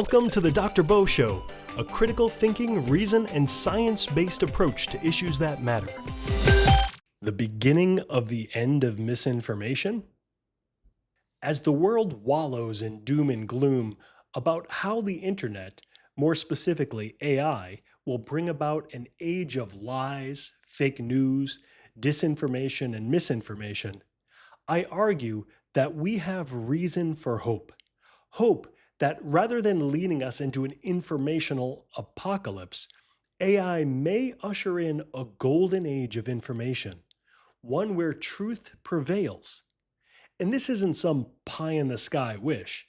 Welcome to the Dr. Bo Show, a critical thinking, reason, and science-based approach to issues that matter. The beginning of the end of misinformation? As the world wallows in doom and gloom about how the internet, more specifically AI, will bring about an age of lies, fake news, disinformation, and misinformation, I argue that we have reason for hope. Hope that rather than leading us into an informational apocalypse, AI may usher in a golden age of information, one where truth prevails. And this isn't some pie-in-the-sky wish.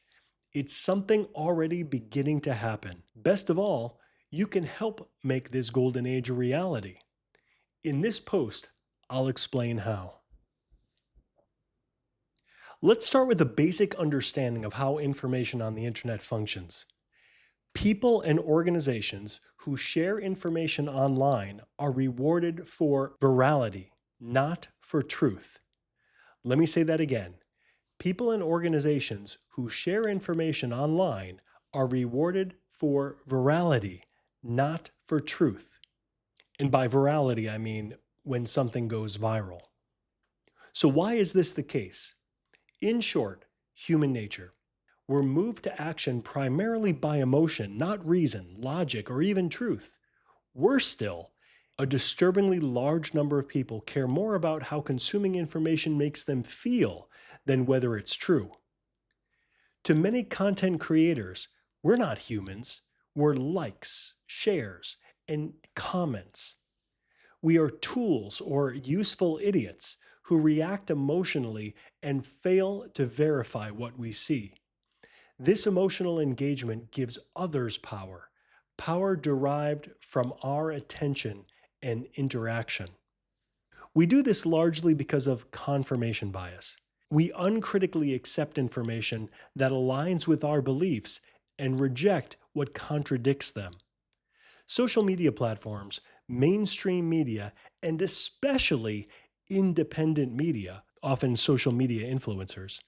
It's something already beginning to happen. Best of all, you can help make this golden age a reality. In this post, I'll explain how. Let's start with a basic understanding of how information on the internet functions. People and organizations who share information online are rewarded for virality, not for truth. Let me say that again. People and organizations who share information online are rewarded for virality, not for truth. And by virality, I mean when something goes viral. So why is this the case? In short, human nature. We're moved to action primarily by emotion, not reason, logic, or even truth. Worse still, a disturbingly large number of people care more about how consuming information makes them feel than whether it's true. To many content creators, we're not humans. We're likes, shares, and comments. We are tools or useful idiots who react emotionally and fail to verify what we see. This emotional engagement gives others power, power derived from our attention and interaction. We do this largely because of confirmation bias. We uncritically accept information that aligns with our beliefs and reject what contradicts them. Social media platforms, mainstream media, and especially independent media, often social media influencers,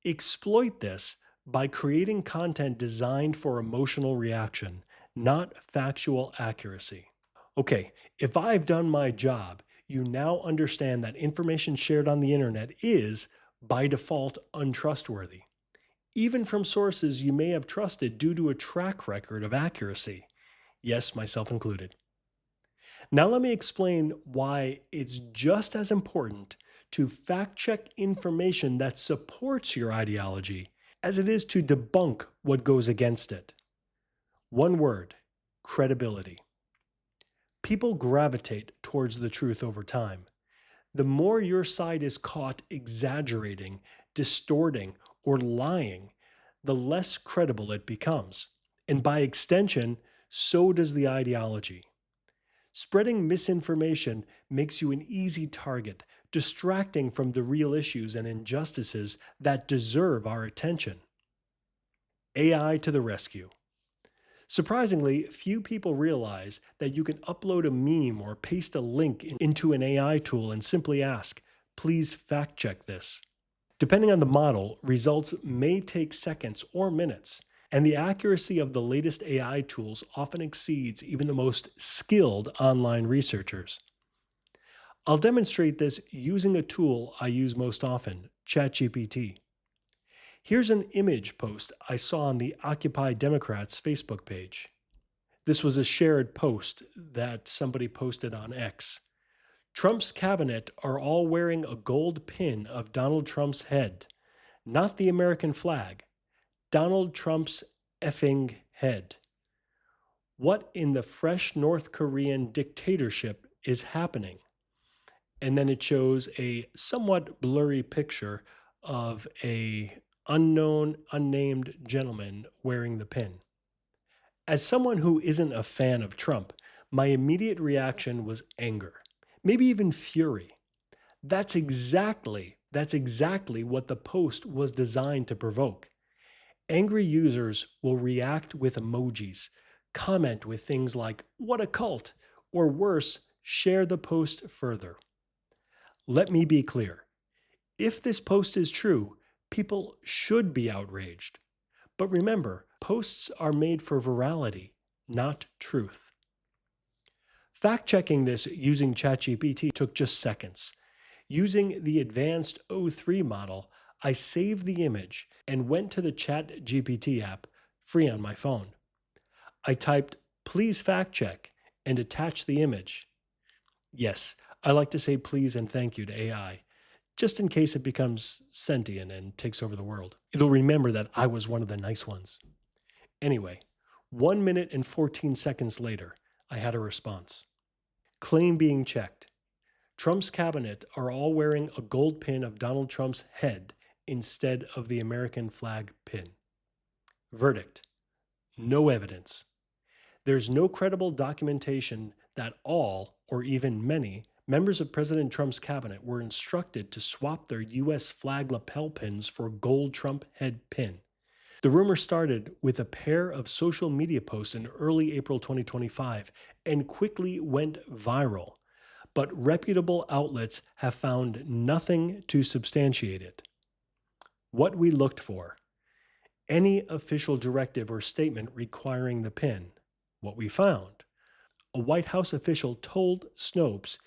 exploit this by creating content designed for emotional reaction, not factual accuracy. Okay, if I've done my job, you now understand that information shared on the internet is, by default, untrustworthy, even from sources you may have trusted due to a track record of accuracy. Yes, myself included. Now let me explain why it's just as important to fact-check information that supports your ideology as it is to debunk what goes against it. One word: credibility. People gravitate towards the truth over time. The more your side is caught exaggerating, distorting, or lying, the less credible it becomes. And by extension, so does the ideology. Spreading misinformation makes you an easy target, distracting from the real issues and injustices that deserve our attention. AI to the rescue. Surprisingly, few people realize that you can upload a meme or paste a link into an AI tool and simply ask, "Please fact check this." Depending on the model, results may take seconds or minutes, and the accuracy of the latest AI tools often exceeds even the most skilled online researchers. I'll demonstrate this using a tool I use most often, ChatGPT. Here's an image post I saw on the Occupy Democrats Facebook page. This was a shared post that somebody posted on X. Trump's cabinet are all wearing a gold pin of Donald Trump's head, not the American flag. Donald Trump's effing head. What in the fresh North Korean dictatorship is happening? And then it shows a somewhat blurry picture of a unnamed gentleman wearing the pin. As someone who isn't a fan of Trump, my immediate reaction was anger, maybe even fury. That's exactly what the post was designed to provoke. Angry users will react with emojis, comment with things like, "What a cult," or worse, share the post further. Let me be clear. If this post is true, people should be outraged. But remember, Posts are made for virality, not truth. Fact checking this using ChatGPT took just seconds. Using the advanced O3 model, I saved the image and went to the ChatGPT app, free on my phone. I typed, "Please fact check," and attached the image. Yes, I like to say please and thank you to AI, just in case it becomes sentient and takes over the world. It'll remember that I was one of the nice ones. Anyway, 1 minute and 14 seconds later, I had a response. Claim being checked. Trump's cabinet are all wearing a gold pin of Donald Trump's head instead of the American flag pin. Verdict: no evidence. There's no credible documentation that all, or even many, members of President Trump's cabinet were instructed to swap their U.S. flag lapel pins for gold Trump head pin. The rumor started with a pair of social media posts in early April 2025 and quickly went viral, but reputable outlets have found nothing to substantiate it. What we looked for: any official directive or statement requiring the pin. What we found: a White House official told Snopes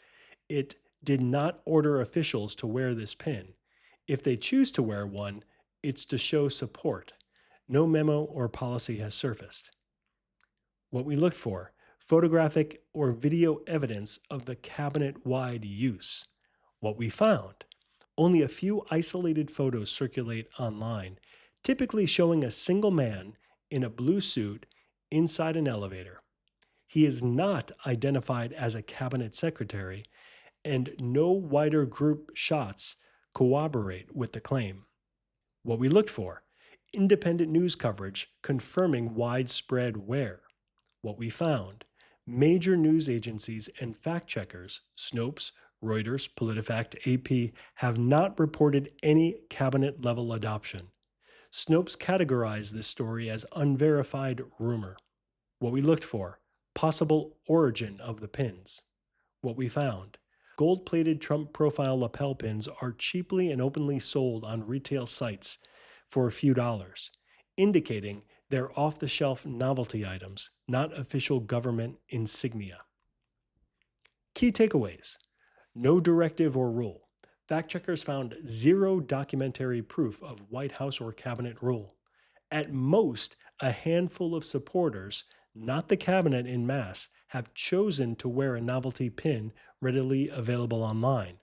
it did not order officials to wear this pin. If they choose to wear one, it's to show support. No memo or policy has surfaced. What we looked for: photographic or video evidence of the cabinet-wide use. What we found: only a few isolated photos circulate online, typically showing a single man in a blue suit inside an elevator. He is not identified as a cabinet secretary, and no wider group shots corroborate with the claim. What we looked for: independent news coverage confirming widespread wear. What we found: major news agencies and fact checkers, Snopes, Reuters, PolitiFact, AP, have not reported any cabinet level adoption. Snopes categorized this story as unverified rumor. What we looked for: possible origin of the pins. What we found: gold-plated Trump profile lapel pins are cheaply and openly sold on retail sites for a few dollars, indicating they're off-the-shelf novelty items, not official government insignia. Key takeaways: no directive or rule. Fact checkers found zero documentary proof of White House or cabinet rule. At most, a handful of supporters, not the cabinet en masse, have chosen to wear a novelty pin readily available online.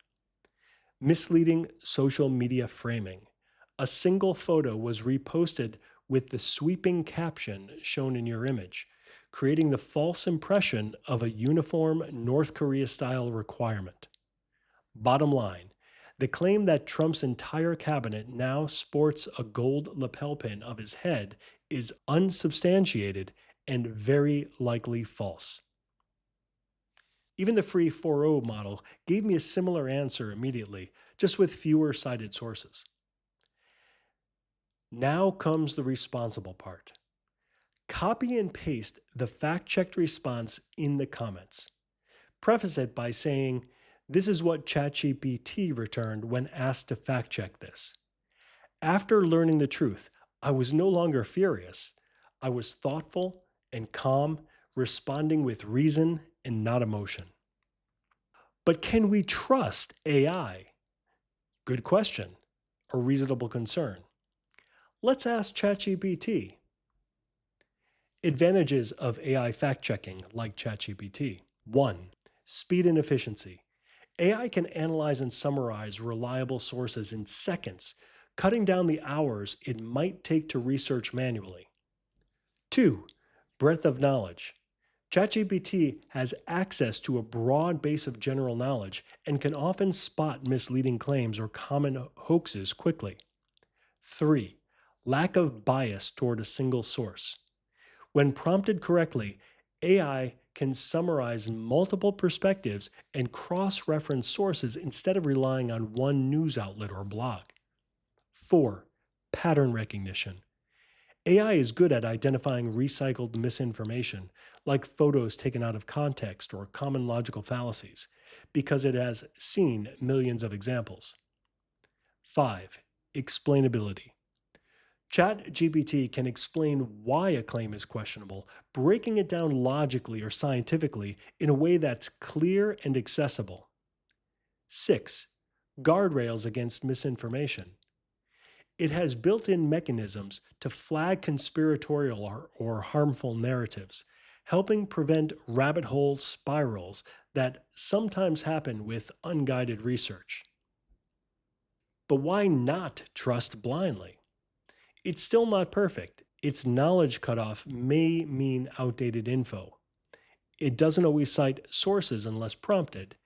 Misleading social media framing. A single photo was reposted with the sweeping caption shown in your image, creating the false impression of a uniform North Korea-style requirement. Bottom line: the claim that Trump's entire cabinet now sports a gold lapel pin of his head is unsubstantiated and very likely false. Even the free 4.0 model gave me a similar answer immediately, just with fewer cited sources. Now comes the responsible part. Copy and paste the fact-checked response in the comments. Preface it by saying, "This is what ChatGPT returned when asked to fact-check this." After learning the truth, I was no longer furious. I was thoughtful and calm, responding with reason and not emotion. But can we trust AI? Good question. A reasonable concern. Let's ask ChatGPT. Advantages of AI fact-checking like ChatGPT. 1. Speed and efficiency. AI can analyze and summarize reliable sources in seconds, cutting down the hours it might take to research manually. 2. Breadth of knowledge. ChatGPT has access to a broad base of general knowledge and can often spot misleading claims or common hoaxes quickly. 3. Lack of bias toward a single source. When prompted correctly, AI can summarize multiple perspectives and cross-reference sources instead of relying on one news outlet or blog. 4. Pattern recognition. AI is good at identifying recycled misinformation, like photos taken out of context or common logical fallacies, because it has seen millions of examples. 5. Explainability. ChatGPT can explain why a claim is questionable, breaking it down logically or scientifically in a way that's clear and accessible. 6. Guardrails against misinformation. It has built in mechanisms to flag conspiratorial or harmful narratives, helping prevent rabbit hole spirals that sometimes happen with unguided research. But why not trust blindly? It's still not perfect. Its knowledge cutoff may mean outdated info. It doesn't always cite sources unless prompted.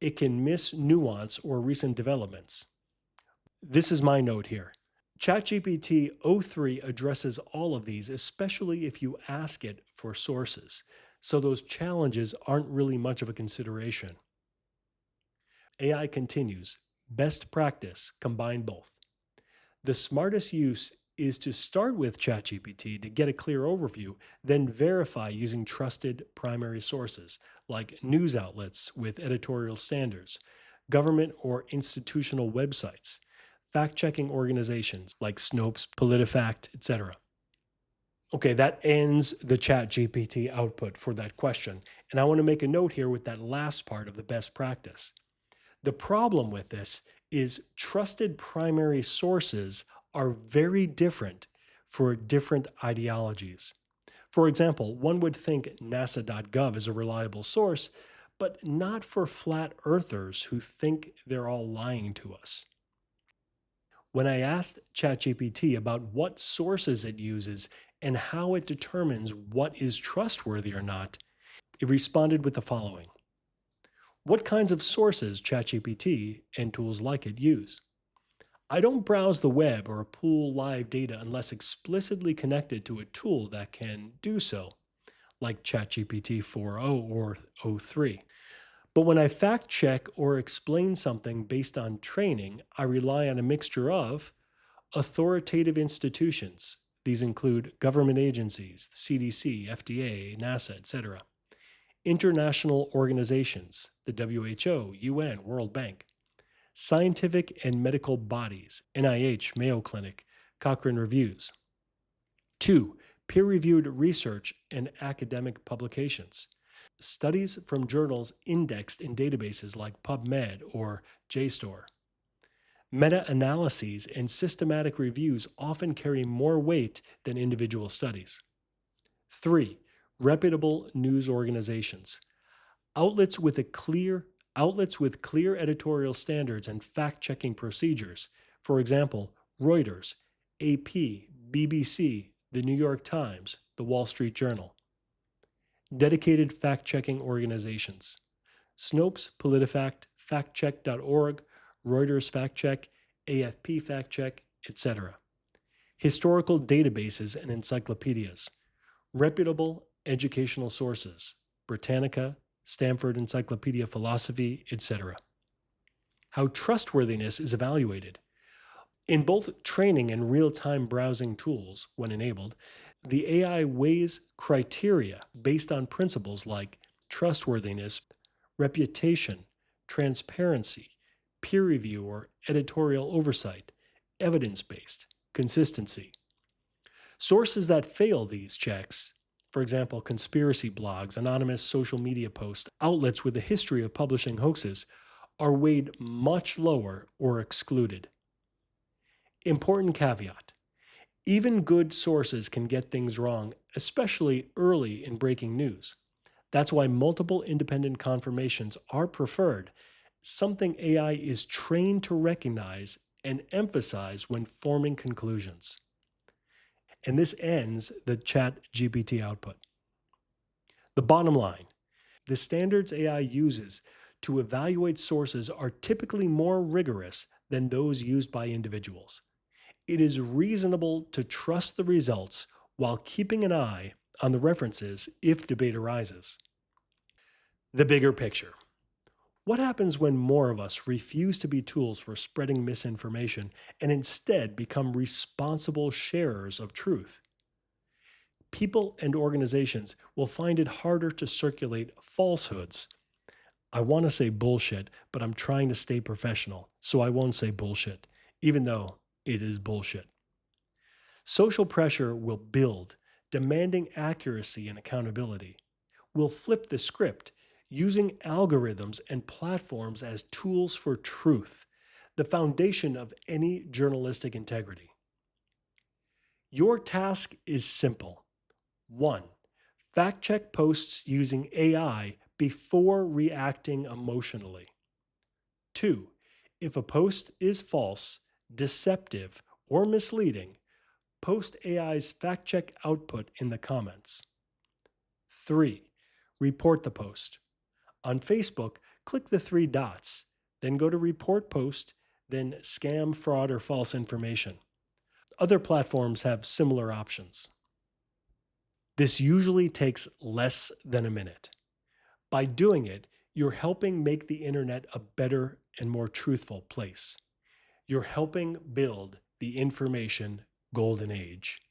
It can miss nuance or recent developments. This is my note here. ChatGPT o3 addresses all of these, especially if you ask it for sources. So those challenges aren't really much of a consideration. AI continues. Best practice, combine both. The smartest use is to start with ChatGPT to get a clear overview, then verify using trusted primary sources like news outlets with editorial standards, government or institutional websites, fact checking organizations like Snopes, PolitiFact, etc. Okay, that ends the ChatGPT output for that question. And I want to make a note here with that last part of the best practice. The problem with this is trusted primary sources are very different for different ideologies. For example, one would think nasa.gov is a reliable source, but not for flat earthers who think they're all lying to us. When I asked ChatGPT about what sources it uses and how it determines what is trustworthy or not, it responded with the following. What kinds of sources ChatGPT and tools like it use? I don't browse the web or pool live data unless explicitly connected to a tool that can do so, like ChatGPT 4.0 or o3. But when I fact check or explain something based on training, I rely on a mixture of authoritative institutions. These include government agencies, the CDC, FDA, NASA, etc. International organizations, the WHO, UN, World Bank, scientific and medical bodies, NIH, Mayo Clinic, Cochrane Reviews. 2. Peer-reviewed research and academic publications. Studies from journals indexed in databases like PubMed or JSTOR. Meta-analyses and systematic reviews often carry more weight than individual studies. 3. Reputable news organizations. Outlets with clear editorial standards and fact-checking procedures. For example, Reuters, AP, BBC, The New York Times, The Wall Street Journal. Dedicated fact-checking organizations. Snopes, PolitiFact, factcheck.org, Reuters FactCheck, AFP FactCheck, etc. Historical databases and encyclopedias. Reputable educational sources. Britannica, Stanford Encyclopedia of Philosophy, etc. How trustworthiness is evaluated. In both training and real-time browsing tools, when enabled, the AI weighs criteria based on principles like trustworthiness, reputation, transparency, peer review or editorial oversight, evidence-based, consistency. Sources that fail these checks, for example, conspiracy blogs, anonymous social media posts, outlets with a history of publishing hoaxes, are weighed much lower or excluded. Important caveat. Even good sources can get things wrong, especially early in breaking news. That's why multiple independent confirmations are preferred, something AI is trained to recognize and emphasize when forming conclusions. And this ends the ChatGPT output. The bottom line, the standards AI uses to evaluate sources are typically more rigorous than those used by individuals. It is reasonable to trust the results while keeping an eye on the references if debate arises. The bigger picture. What happens when more of us refuse to be tools for spreading misinformation and instead become responsible sharers of truth? People and organizations will find it harder to circulate falsehoods. I want to say bullshit, but I'm trying to stay professional, so I won't say bullshit, even though it is bullshit. Social pressure will build, demanding accuracy and accountability. We'll flip the script, using algorithms and platforms as tools for truth, the foundation of any journalistic integrity. Your task is simple. 1. Fact check posts using AI before reacting emotionally. 2. If a post is false, deceptive, or misleading, post AI's fact check output in the comments. 3. Report the post. On Facebook, click the three dots, then go to Report Post, then Scam, Fraud, or False Information. Other platforms have similar options. This usually takes less than a minute. By doing it, you're helping make the internet a better and more truthful place. You're helping build the information golden age.